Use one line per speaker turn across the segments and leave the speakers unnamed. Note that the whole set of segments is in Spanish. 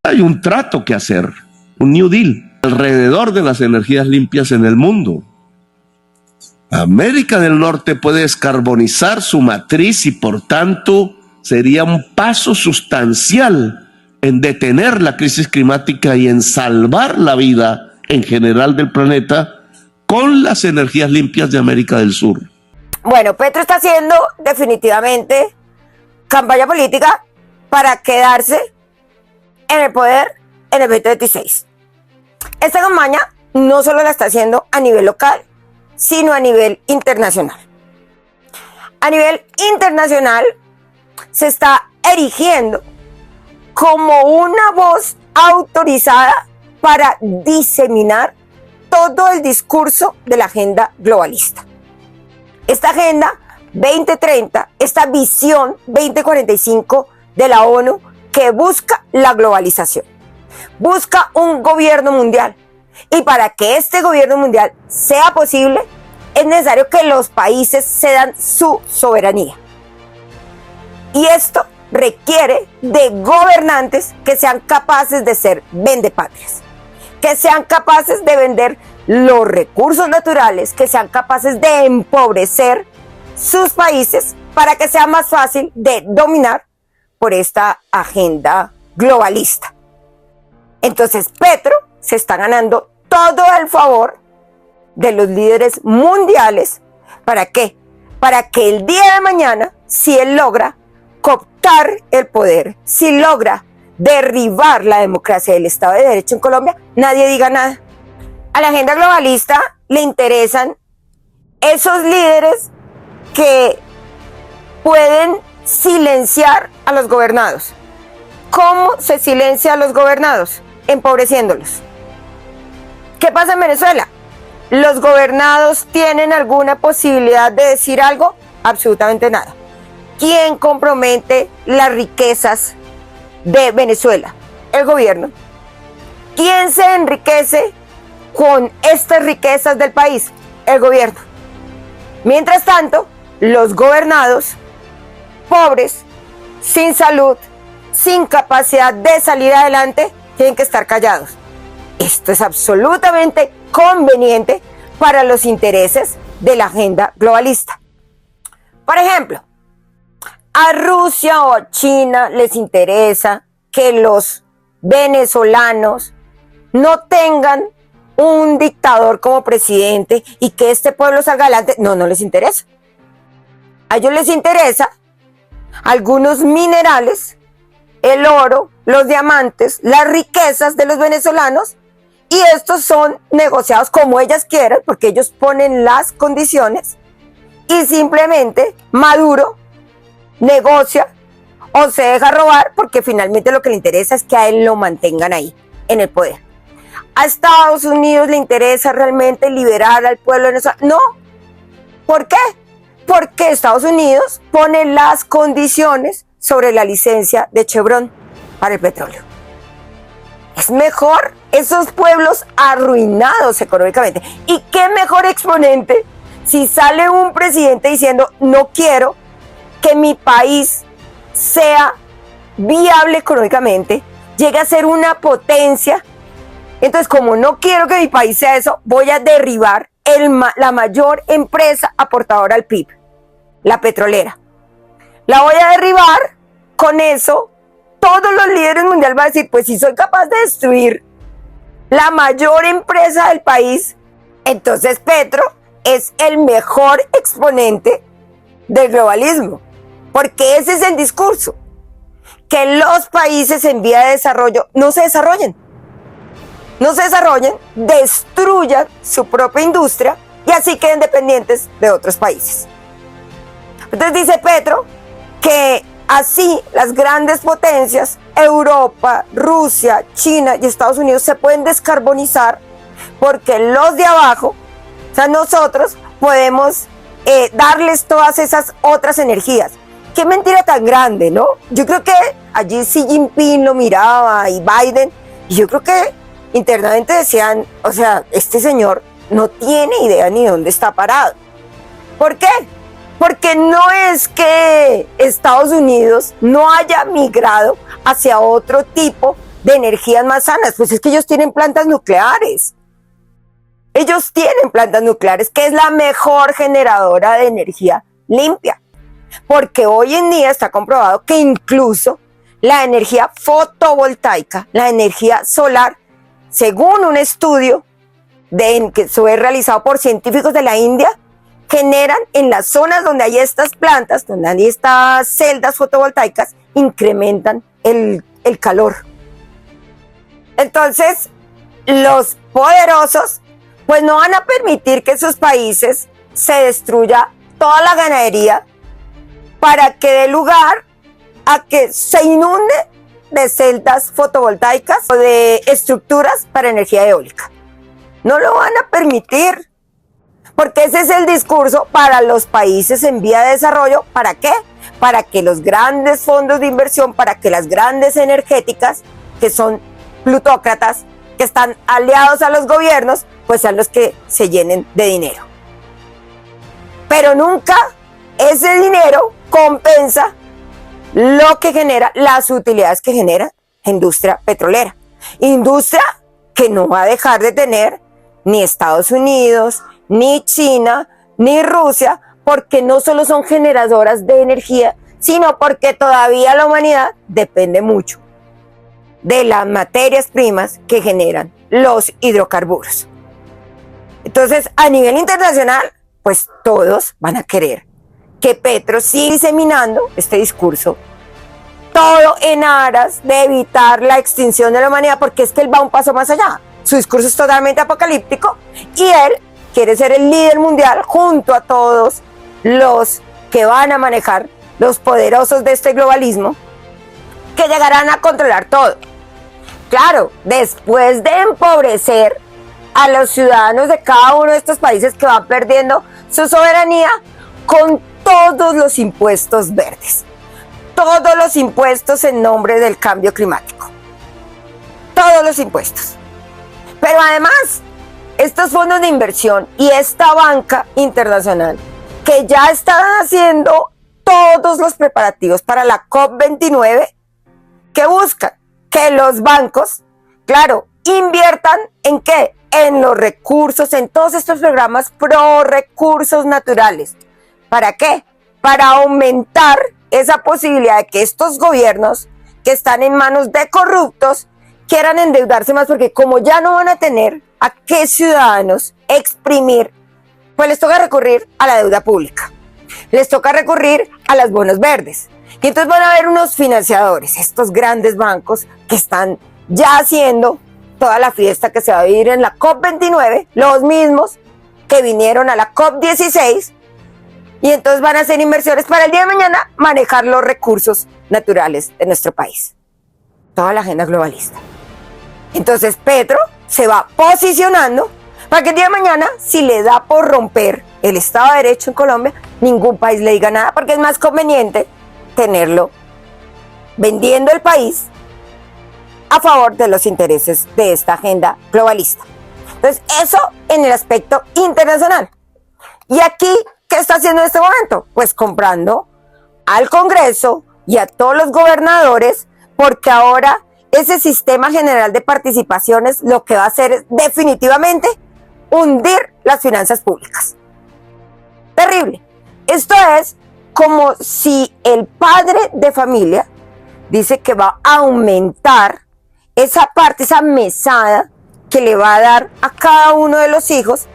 Hay un trato que hacer, un New Deal, alrededor de las energías limpias en el mundo. América del Norte puede descarbonizar su matriz y por tanto sería un paso sustancial en detener la crisis climática y en salvar la vida en general del planeta con las energías limpias de América del Sur.
Bueno, Petro está haciendo definitivamente campaña política para quedarse en el poder en el 2026. Esta campaña no solo la está haciendo a nivel local, sino a nivel internacional. A nivel internacional se está erigiendo como una voz autorizada para diseminar todo el discurso de la agenda globalista. Esta agenda 2030, esta visión 2045 de la ONU que busca la globalización, busca un gobierno mundial. Y para que este gobierno mundial sea posible, es necesario que los países cedan su soberanía. Y esto requiere de gobernantes que sean capaces de ser vendepatrias, que sean capaces de vender los recursos naturales, que sean capaces de empobrecer sus países para que sea más fácil de dominar por esta agenda globalista. Entonces Petro se está ganando todo el favor de los líderes mundiales. ¿Para qué? Para que el día de mañana, si él logra cooptar el poder, si logra derribar la democracia y el Estado de Derecho en Colombia, nadie diga nada. A la agenda globalista le interesan esos líderes que pueden silenciar a los gobernados. ¿Cómo se silencia a los gobernados? Empobreciéndolos. ¿Qué pasa en Venezuela? ¿Los gobernados tienen alguna posibilidad de decir algo? Absolutamente nada. ¿Quién compromete las riquezas de Venezuela? El gobierno. ¿Quién se enriquece con estas riquezas del país? El gobierno. Mientras tanto, los gobernados, pobres, sin salud, sin capacidad de salir adelante, tienen que estar callados. Esto es absolutamente conveniente para los intereses de la agenda globalista. Por ejemplo, a Rusia o a China les interesa que los venezolanos no tengan un dictador como presidente y que este pueblo salga adelante. No, no les interesa. A ellos les interesa algunos minerales, el oro, los diamantes, las riquezas de los venezolanos, y estos son negociados como ellas quieren, porque ellos ponen las condiciones, y simplemente Maduro negocia o se deja robar, porque finalmente lo que le interesa es que a él lo mantengan ahí, en el poder. ¿A Estados Unidos le interesa realmente liberar al pueblo venezolano? No. ¿Por qué? Porque Estados Unidos pone las condiciones sobre la licencia de Chevron para el petróleo. Es mejor esos pueblos arruinados económicamente. ¿Y qué mejor exponente si sale un presidente diciendo no quiero que mi país sea viable económicamente, llegue a ser una potencia? Entonces, como no quiero que mi país sea eso, voy a derribar la mayor empresa aportadora al PIB, la petrolera. La voy a derribar. Con eso, todos los líderes mundiales van a decir, pues si soy capaz de destruir la mayor empresa del país, entonces Petro es el mejor exponente del globalismo. Porque ese es el discurso, que los países en vía de desarrollo no se desarrollen, destruyan su propia industria y así queden dependientes de otros países. Entonces dice Petro que así las grandes potencias, Europa, Rusia, China y Estados Unidos, se pueden descarbonizar porque los de abajo, o sea, nosotros podemos darles todas esas otras energías. Qué mentira tan grande, ¿no? Yo creo que allí Xi Jinping lo miraba y Biden, y yo creo que internamente decían, o sea, este señor no tiene idea ni dónde está parado. ¿Por qué? Porque no es que Estados Unidos no haya migrado hacia otro tipo de energías más sanas, pues es que ellos tienen plantas nucleares. Ellos tienen plantas nucleares, que es la mejor generadora de energía limpia. Porque hoy en día está comprobado que incluso la energía fotovoltaica, la energía solar, según un estudio que fue realizado por científicos de la India, generan en las zonas donde hay estas plantas, donde hay estas celdas fotovoltaicas, incrementan el calor. Entonces, los poderosos pues no van a permitir que en sus países se destruya toda la ganadería para que dé lugar a que se inunde de celdas fotovoltaicas o de estructuras para energía eólica. No lo van a permitir, porque ese es el discurso para los países en vía de desarrollo. ¿Para qué? Para que los grandes fondos de inversión, para que las grandes energéticas, que son plutócratas, que están aliados a los gobiernos, pues sean los que se llenen de dinero. Pero nunca ese dinero compensa lo que genera, las utilidades que genera la industria petrolera. Industria que no va a dejar de tener ni Estados Unidos, ni China, ni Rusia, porque no solo son generadoras de energía, sino porque todavía la humanidad depende mucho de las materias primas que generan los hidrocarburos. Entonces, a nivel internacional, pues todos van a querer que Petro siga diseminando este discurso, todo en aras de evitar la extinción de la humanidad, porque es que él va un paso más allá. Su discurso es totalmente apocalíptico y él quiere ser el líder mundial junto a todos los que van a manejar, los poderosos de este globalismo, que llegarán a controlar todo. Claro, después de empobrecer a los ciudadanos de cada uno de estos países que van perdiendo su soberanía con todos los impuestos verdes, todos los impuestos en nombre del cambio climático, todos los impuestos. Pero además, estos fondos de inversión y esta banca internacional que ya están haciendo todos los preparativos para la COP29, que buscan que los bancos, claro, inviertan ¿en qué? En los recursos, en todos estos programas pro recursos naturales. ¿Para qué? Para aumentar esa posibilidad de que estos gobiernos que están en manos de corruptos quieran endeudarse más, porque como ya no van a tener a qué ciudadanos exprimir, pues les toca recurrir a la deuda pública, les toca recurrir a los bonos verdes. Y entonces van a haber unos financiadores, estos grandes bancos que están ya haciendo toda la fiesta que se va a vivir en la COP29, los mismos que vinieron a la COP16, y entonces van a hacer inversiones para el día de mañana manejar los recursos naturales de nuestro país. Toda la agenda globalista. Entonces Petro se va posicionando para que el día de mañana, si le da por romper el Estado de Derecho en Colombia, ningún país le diga nada, porque es más conveniente tenerlo vendiendo el país a favor de los intereses de esta agenda globalista. Entonces, eso en el aspecto internacional. Y aquí, ¿qué está haciendo en este momento? Pues comprando al Congreso y a todos los gobernadores, porque ahora ese sistema general de participaciones lo que va a hacer es definitivamente hundir las finanzas públicas. Terrible. Esto es como si el padre de familia dice que va a aumentar esa parte, esa mesada que le va a dar a cada uno de los hijos,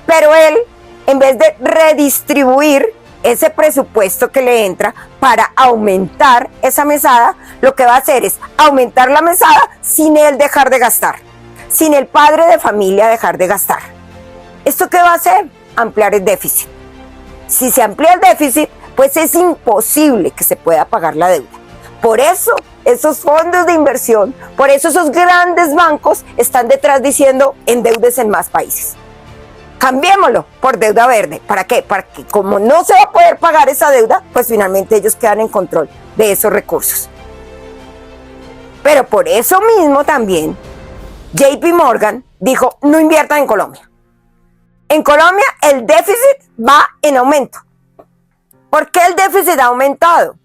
pero él, en vez de redistribuir ese presupuesto que le entra para aumentar esa mesada, lo que va a hacer es aumentar la mesada sin él dejar de gastar, sin el padre de familia dejar de gastar. ¿Esto qué va a hacer? Ampliar el déficit. Si se amplía el déficit, pues es imposible que se pueda pagar la deuda. Por eso esos fondos de inversión, por eso esos grandes bancos están detrás diciendo endeúdese en más países. Cambiémoslo por deuda verde. ¿Para qué? Para que como no se va a poder pagar esa deuda, pues finalmente ellos quedan en control de esos recursos. Pero por eso mismo también JP Morgan dijo no inviertan en Colombia. En Colombia el déficit va en aumento. ¿Por qué el déficit ha aumentado?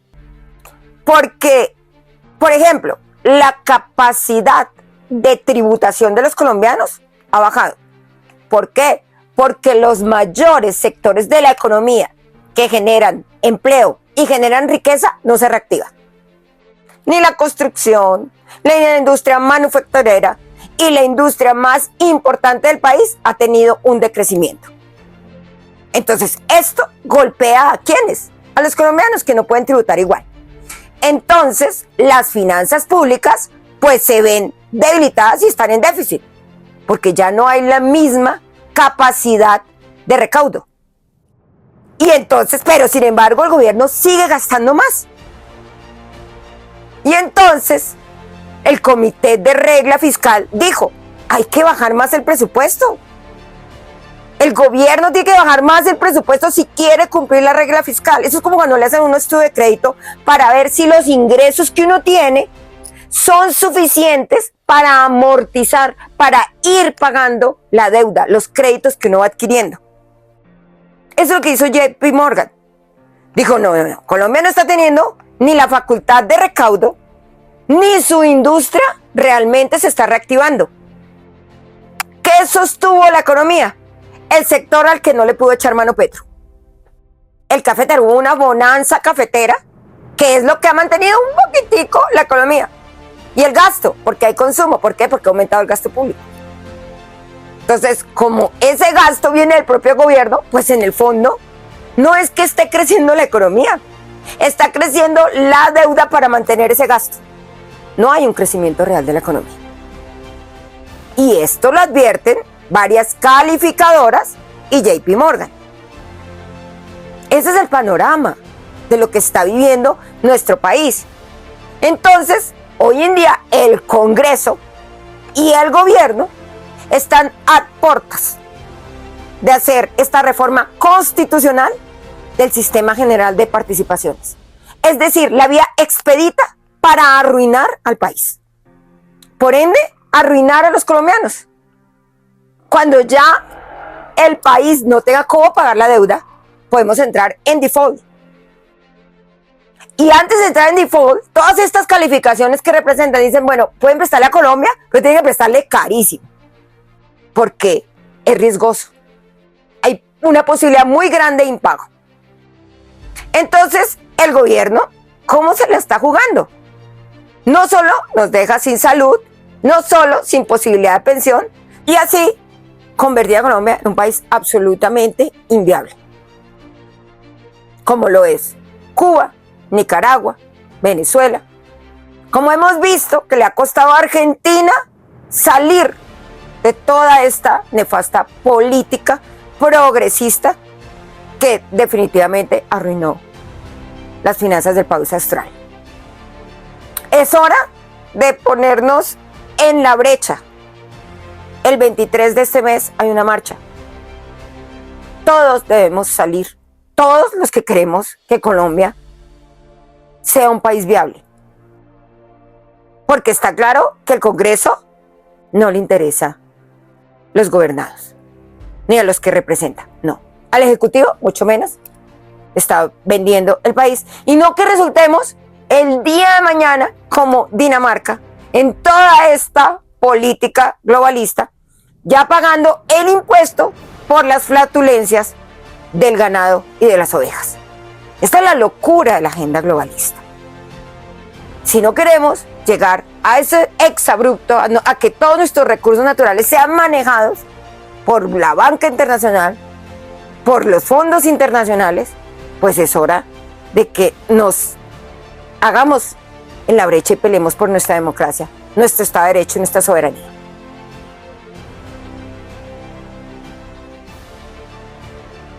Porque, por ejemplo, la capacidad de tributación de los colombianos ha bajado. ¿Por qué? Porque los mayores sectores de la economía que generan empleo y generan riqueza no se reactivan. Ni la construcción, ni la industria manufacturera y la industria más importante del país ha tenido un decrecimiento. Entonces, esto golpea ¿a quiénes? A los colombianos que no pueden tributar igual. Entonces, las finanzas públicas pues se ven debilitadas y están en déficit, porque ya no hay la misma capacidad de recaudo. Y entonces, pero sin embargo, el gobierno sigue gastando más. Y entonces, el Comité de Regla Fiscal dijo, hay que bajar más el presupuesto. El gobierno tiene que bajar más el presupuesto si quiere cumplir la regla fiscal. Eso es como cuando le hacen un estudio de crédito para ver si los ingresos que uno tiene son suficientes para amortizar, para ir pagando la deuda, los créditos que uno va adquiriendo. Eso es lo que hizo JP Morgan. Dijo, no, Colombia no está teniendo ni la facultad de recaudo, ni su industria realmente se está reactivando. ¿Qué sostuvo la economía? El sector al que no le pudo echar mano Petro. El cafetero, hubo una bonanza cafetera, que es lo que ha mantenido un poquitico la economía. Y el gasto, porque hay consumo. ¿Por qué? Porque ha aumentado el gasto público. Entonces, como ese gasto viene del propio gobierno, pues en el fondo no es que esté creciendo la economía, está creciendo la deuda para mantener ese gasto. No hay un crecimiento real de la economía. Y esto lo advierten varias calificadoras y JP Morgan. Ese es el panorama de lo que está viviendo nuestro país. Entonces, hoy en día el Congreso y el gobierno están a puertas de hacer esta reforma constitucional del Sistema General de Participaciones. Es decir, la vía expedita para arruinar al país. Por ende, arruinar a los colombianos. Cuando ya el país no tenga cómo pagar la deuda, podemos entrar en default. Y antes de entrar en default, todas estas calificaciones que representan dicen, bueno, pueden prestarle a Colombia, pero tienen que prestarle carísimo. Porque es riesgoso. Hay una posibilidad muy grande de impago. Entonces, el gobierno, ¿cómo se la está jugando? No solo nos deja sin salud, no solo sin posibilidad de pensión, y así convertir a Colombia en un país absolutamente inviable. Como lo es Cuba, Nicaragua, Venezuela. Como hemos visto que le ha costado a Argentina salir de toda esta nefasta política progresista que definitivamente arruinó las finanzas del país austral. Es hora de ponernos en la brecha. El 23 de este mes hay una marcha. Todos debemos salir, todos los que queremos que Colombia sea un país viable. Porque está claro que el Congreso no le interesa los gobernados, ni a los que representa, no. Al Ejecutivo, mucho menos, está vendiendo el país. Y no que resultemos el día de mañana como Dinamarca en toda esta política globalista, ya pagando el impuesto por las flatulencias del ganado y de las ovejas. Esta es la locura de la agenda globalista. Si no queremos llegar a ese exabrupto, a que todos nuestros recursos naturales sean manejados por la banca internacional, por los fondos internacionales, pues es hora de que nos hagamos en la brecha y peleemos por nuestra democracia, nuestro Estado de Derecho y nuestra soberanía.